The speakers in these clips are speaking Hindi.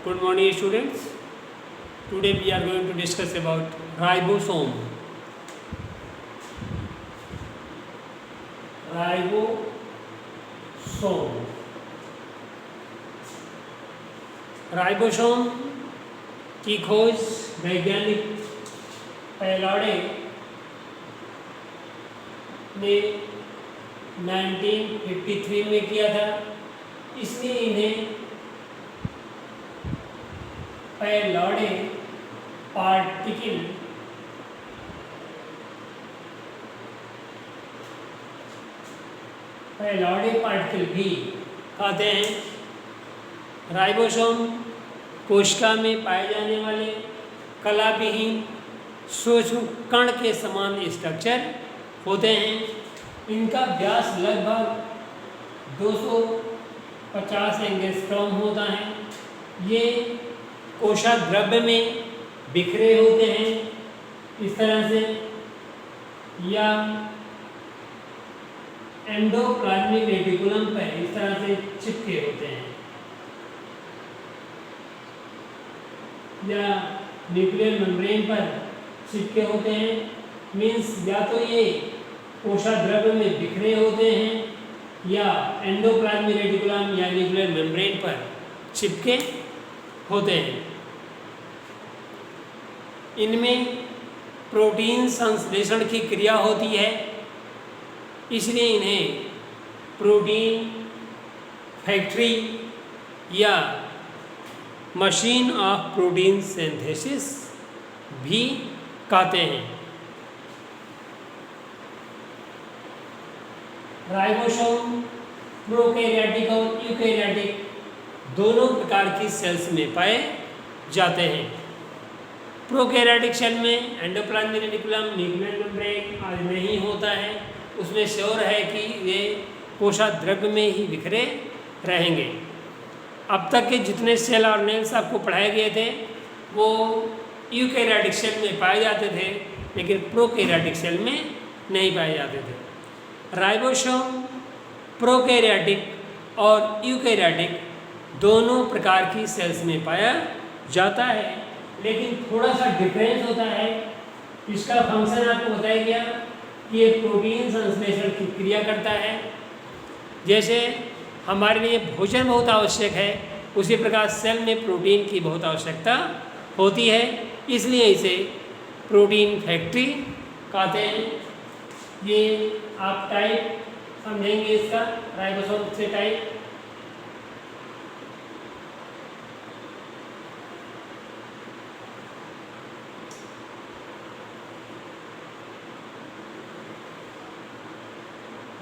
Good morning, students. Today we are going to discuss about ribosome. Ribosome. Ribosome की खोज वैज्ञानिक पैलाडे ने 1953 में किया था। इसलिए इन्हें पैलाडे पार्टिकल भी कहते हैं। राइबोसोम कोशिका में पाए जाने वाले कलाविहीन सूक्ष्म कण के समान स्ट्रक्चर होते हैं। इनका व्यास लगभग 250 एंगस्ट्रॉम होता है। ये कोशाद्रव्य में बिखरे होते हैं इस तरह से, या एंडोप्लाज्मिक रेटिकुलम पर इस तरह से चिपके होते हैं, या न्यूक्लियर मेम्ब्रेन पर चिपके होते हैं। मीन्स या तो ये कोशाद्रव्य में बिखरे होते हैं या एंडोप्लाज्मिक रेटिकुलम या न्यूक्लियर मेम्ब्रेन पर चिपके होते हैं। इनमें प्रोटीन संश्लेषण की क्रिया होती है, इसलिए इन्हें प्रोटीन फैक्ट्री या मशीन ऑफ प्रोटीन सिंथेसिस भी कहते हैं। राइबोसोम प्रोकैरियोटिक और यूकैरियोटिक दोनों प्रकार की सेल्स में पाए जाते हैं। प्रोकैरियोटिक सेल में एंडोप्लाज्मिक रेटिकुलम, न्यूक्लियर मेम्ब्रेन आदि नहीं होता है। उसमें श्योर है कि वे कोशाद्रव्य में ही बिखरे रहेंगे। अब तक के जितने सेल ऑर्गेनेल्स आपको पढ़ाए गए थे वो यूकैरियोटिक सेल में पाए जाते थे, लेकिन प्रोकैरियोटिक सेल में नहीं पाए जाते थे। राइबोसोम प्रोकैरियोटिक और यूकैरियोटिक दोनों प्रकार की सेल्स में पाया जाता है, लेकिन थोड़ा सा डिफरेंस होता है। इसका फंक्शन आपको बताया गया कि ये प्रोटीन संश्लेषण की क्रिया करता है। जैसे हमारे लिए भोजन बहुत आवश्यक है, उसी प्रकार सेल में प्रोटीन की बहुत आवश्यकता होती है, इसलिए इसे प्रोटीन फैक्ट्री कहते हैं। ये आप टाइप समझेंगे इसका, राइबोसोम से टाइप।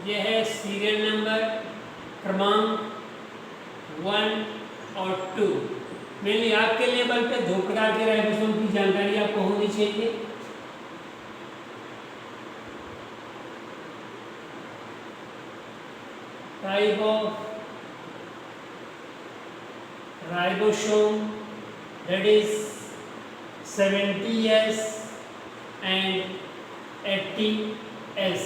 यह है सीरियल नंबर क्रमांक 1 और 2। मेनली आपके लेवल पे दो प्रकार के राइबोसोम की जानकारी आपको होनी चाहिए। Type of ribosome that is 70S and 80S।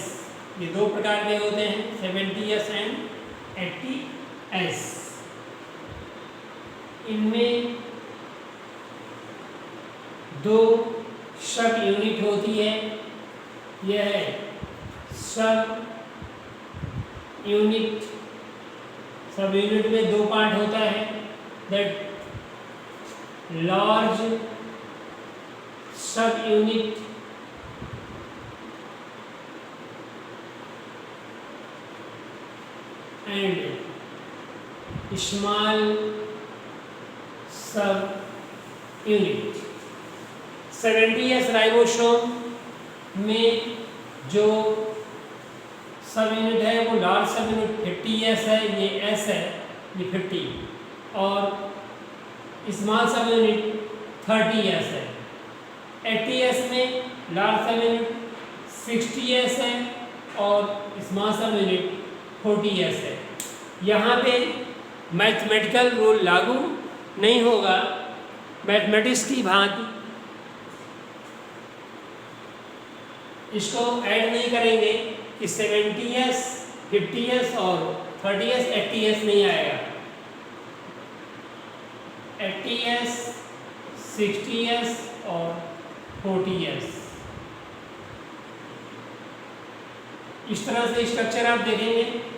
ये दो प्रकार के होते हैं, 70S एंड 80S। इनमें दो सब यूनिट होती है। यह है सब यूनिट में दो पार्ट होता है, दैट लार्ज सब यूनिट एंड स्मॉल सब यूनिट। 70S राइबोसोम में जो सब यूनिट है वो लार्ज सब यूनिट 50S है, ये S है, ये 50, और स्मॉल सब यूनिट 30S है। 80S में लार्ज सब यूनिट 60S है और स्मॉल सब यूनिट 40S है। यहाँ पे मैथमेटिकल रूल लागू नहीं होगा, मैथमेटिक्स की भांति इसको ऐड नहीं करेंगे कि 70S, 50S और 30S, 80S नहीं आएगा। 80s, 60s और 40s। इस तरह से स्ट्रक्चर आप देखेंगे।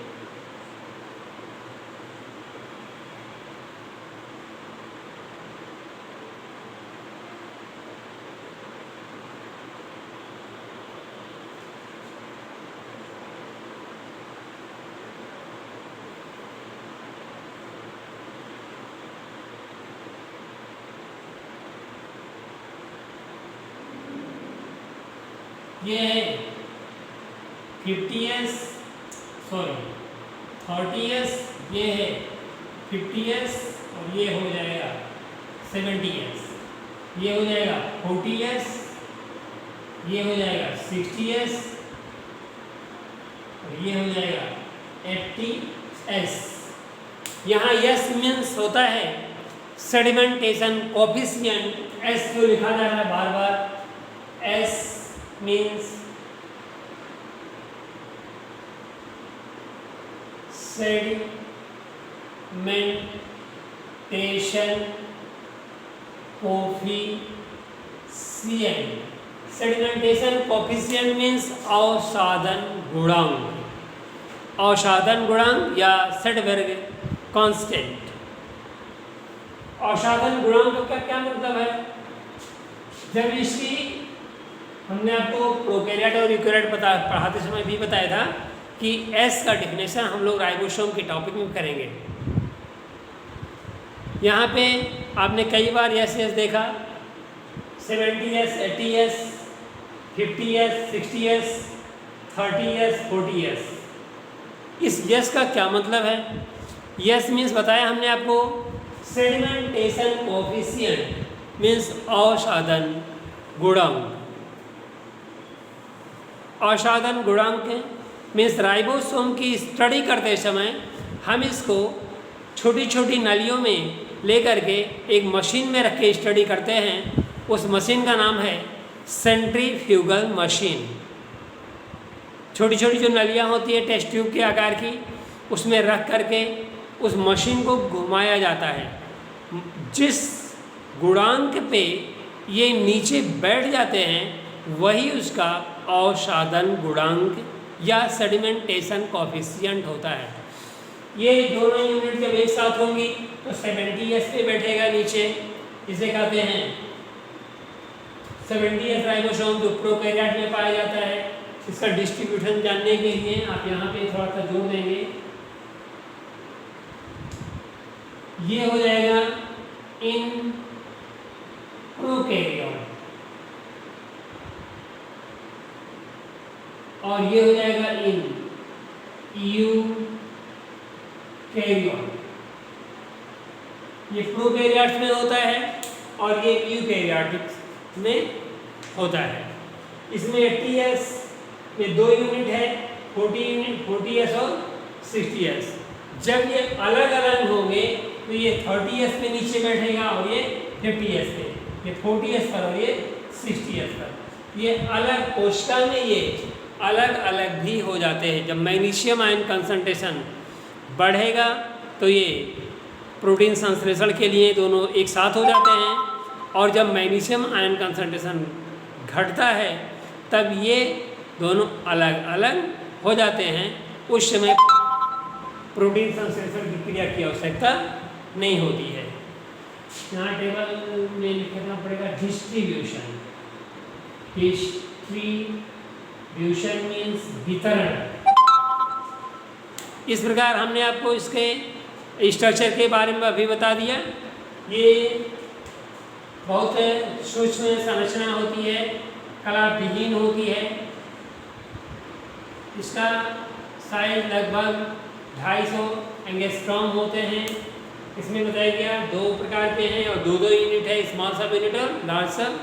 ये है 50s, सॉरी 30s, ये है 50s और ये हो जाएगा 70s, ये हो जाएगा 40s, ये हो जाएगा 60s और ये हो जाएगा 80s। यहाँ यस मीन्स होता है सेडिमेंटेशन कोफिशिएंट। एस क्यों लिखा जा रहा है बार बार? S means sedimentation coefficient। Sedimentation coefficient means अवसादन गुणांक। अवसादन गुणांक या सेडबर्ग कांस्टेंट। अवसादन गुणांक का क्या मतलब है? जब इसकी हमने आपको प्रोकैरियोट और यूकैरियोट पढ़ाते समय भी बताया था कि एस का डेफिनेशन हम लोग राइबोसोम के टॉपिक में करेंगे। यहाँ पे आपने कई बार यस देखा, 70s, 80s, 50s, 60s, 30s, 40s। इस यस का क्या मतलब है? यस मीन्स बताया हमने आपको सेडिमेंटेशन कोफिशिएंट मीन्स अवसादन गुणांक। अवसादन गुणांक मीन्स राइबोसोम की स्टडी करते समय हम इसको छोटी छोटी नलियों में लेकर के एक मशीन में रख के स्टडी करते हैं। उस मशीन का नाम है सेंट्रीफ्यूगल मशीन। छोटी छोटी जो नलियाँ होती है टेस्ट ट्यूब के आकार की, उसमें रख करके उस मशीन को घुमाया जाता है। जिस गुणांक पे ये नीचे बैठ जाते हैं वही उसका अवसादन गुणांक या सेडिमेंटेशन कोफिशिएंट होता है। ये दोनों यूनिट जब एक साथ होंगी तो 70s पे बैठेगा नीचे, इसे कहते हैं 70s राइबोसोम जो प्रोकैरियोट में पाया जाता है। इसका डिस्ट्रीब्यूशन जानने के लिए आप यहाँ पे थोड़ा सा जोड़ देंगे, ये हो जाएगा इन प्रोकैरियोट और ये हो जाएगा इन यूकैरियोट। ये प्रोकैरियोट्स में होता है और ये यूकैरियोटिक्स में होता है। इसमें 80s ये दो यूनिट है, 40s और 60s। जब ये अलग अलग होंगे तो ये 30s पे नीचे बैठेगा और ये 50s पे, ये 40s पर और ये 60s पर। ये अलग कोशिका में ये अलग अलग भी हो जाते हैं। जब मैग्नीशियम आयन कंसंट्रेशन बढ़ेगा तो ये प्रोटीन संश्लेषण के लिए दोनों एक साथ हो जाते हैं, और जब मैग्नीशियम आयन कंसंट्रेशन घटता है तब ये दोनों अलग अलग हो जाते हैं। उस समय प्रोटीन संश्लेषण की क्रिया की आवश्यकता नहीं होती है। यहाँ टेबल में लिखना पड़ेगा डिस्ट्रीब्यूशन। डिस्ट्रीब्यूशन मीन्स वितरण। इस प्रकार हमने आपको इसके स्ट्रक्चर के बारे में अभी बता दिया। ये बहुत सूक्ष्म संरचना होती है, कलाविहीन होती है। इसका साइज लगभग 250 एंगस्ट्रॉम होते हैं। इसमें बताया गया दो प्रकार के हैं और दो यूनिट है, स्मॉल सब यूनिट और लार्ज सब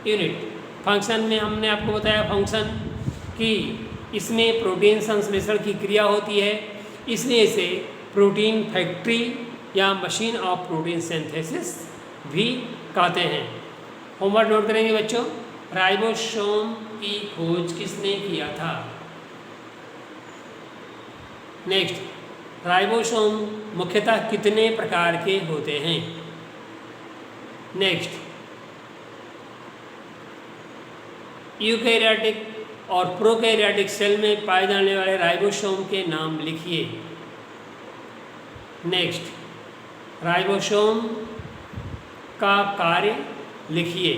यूनिट। फंक्शन में हमने आपको बताया फंक्शन कि इसमें प्रोटीन संश्लेषण की क्रिया होती है, इसलिए इसे प्रोटीन फैक्ट्री या मशीन ऑफ प्रोटीन सिंथेसिस भी कहते हैं। होमवर्क नोट करेंगे बच्चों। राइबोसोम की खोज किसने किया था? नेक्स्ट, राइबोसोम मुख्यतः कितने प्रकार के होते हैं? नेक्स्ट, यूकैरियोटिक और प्रोकैरियोटिक सेल में पाए जाने वाले राइबोसोम के नाम लिखिए। नेक्स्ट, राइबोसोम का कार्य लिखिए।